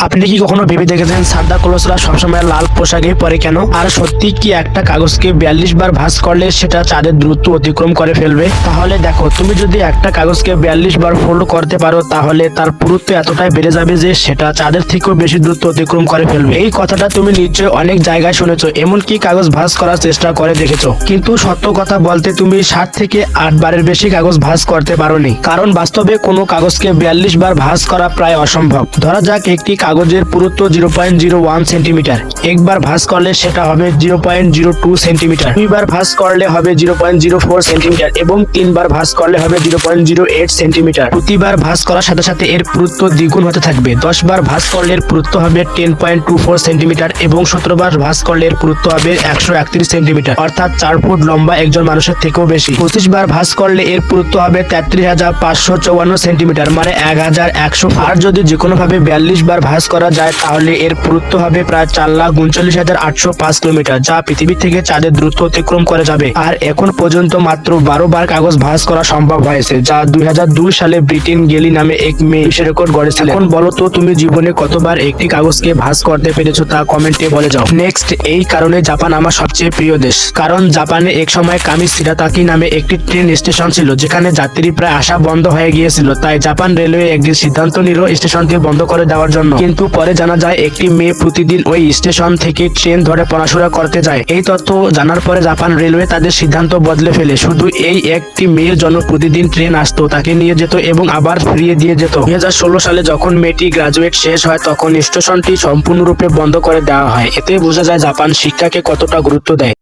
আপনি কি কখনো ভেবে দেখেছেন সান্তা ক্লজরা সবসময় লাল পোশাকেই পরে কেন? আর সত্যি কি একটা কাগজকে 42 বার ভাঁজ করলে সেটা চাঁদের দূরত্ব অতিক্রম করে ফেলবে? তাহলে দেখো, তুমি যদি একটা কাগজকে 42 বার ফোল্ড করতে পারো তাহলে তার পুরুত্ব এতটাই বেড়ে যাবে যে সেটা চাঁদের থেকেও বেশি দূরত্ব অতিক্রম করে ফেলবে। এই কথাটা তুমি নিশ্চয়ই অনেক জায়গায় শুনেছো, এমনকি কাগজ ভাঁজ করার চেষ্টা করে দেখেছো। কিন্তু সত্য কথা বলতে তুমি 7 থেকে 8 বারের বেশি কাগজ ভাঁজ করতে পারোনি, কারণ বাস্তবে কোনো কাগজকে 42 বার ভাঁজ করা প্রায় অসম্ভব। ধরা যাক একটি কাগজের পুরুত্ব 0.01 সেন্টিমিটার। একবার ভাঁজ করলে সেটা হবে 0.02 সেন্টিমিটার, দুইবার ভাঁজ করলে হবে 0.04 সেন্টিমিটার এবং তিনবার ভাঁজ করলে হবে 0.08 সেন্টিমিটার। প্রতিবার ভাঁজ করার সাথে সাথে এর পুরুত্ব দ্বিগুণ হতে থাকবে। 10 বার ভাঁজ করলে এর পুরুত্ব হবে 10.24 সেন্টিমিটার এবং 17 বার ভাঁজ করলে এর পুরুত্ব হবে 131 সেন্টিমিটার, অর্থাৎ 4 ফুট লম্বা একজন মানুষের থেকেও বেশি। 25 বার ভাঁজ করলে এর পুরুত্ব হবে 33,554 সেন্টিমিটার, মানে 1,100। আর যদি যে কোনো ভাবে 42 বার ভাঁজ করা যায় তাহলে এর পুরুত্ব হবে প্রায় 4,39,805 কিলোমিটার, যা পৃথিবী থেকে চাঁদের দ্রুত অতিক্রম করে যাবে। আর এখন পর্যন্ত মাত্র 12 বার কাগজ ভাঁজ করা সম্ভব হয়েছে, যা 2002 সালে ব্রিটেন গেলি নামে এক মেয়ে বিশ্ব রেকর্ড গড়েছিলেন। এখন বলো তো তুমি জীবনে কতবার একটি কাগজকে ভাঁজ করতে পেরেছো তা কমেন্টে বলে যাও। নেক্সট, এই কারণে জাপান আমার সবচেয়ে প্রিয় দেশ, কারণ জাপানে এক সময় কামিশিরাতাকি নামে একটি ট্রেন স্টেশন ছিল যেখানে যাত্রী প্রায় আসা বন্ধ হয়ে গিয়েছিল। তাই জাপান রেলওয়ে একদিন সিদ্ধান্ত নিল স্টেশনটি বন্ধ করে দেওয়ার জন্য। কিন্তু পরে জানা যায় একটি মেয়ে প্রতিদিন ওই স্টেশন থেকে ট্রেন ধরে পড়াশোনা করতে যায়। এই তথ্য জানার পরে জাপান রেলওয়ে তাদের সিদ্ধান্ত বদলে ফেলে। শুধু এই একটি মেয়ের জন্য প্রতিদিন ট্রেন আসতো, তাকে নিয়ে যেত এবং আবার ফিরিয়ে দিয়ে যেত। 2016 সালে যখন মেয়েটি গ্রাজুয়েট শেষ হয় তখন স্টেশনটি সম্পূর্ণরূপে বন্ধ করে দেওয়া হয়। এতে বোঝা যায় জাপান শিক্ষাকে কতটা গুরুত্ব দেয়।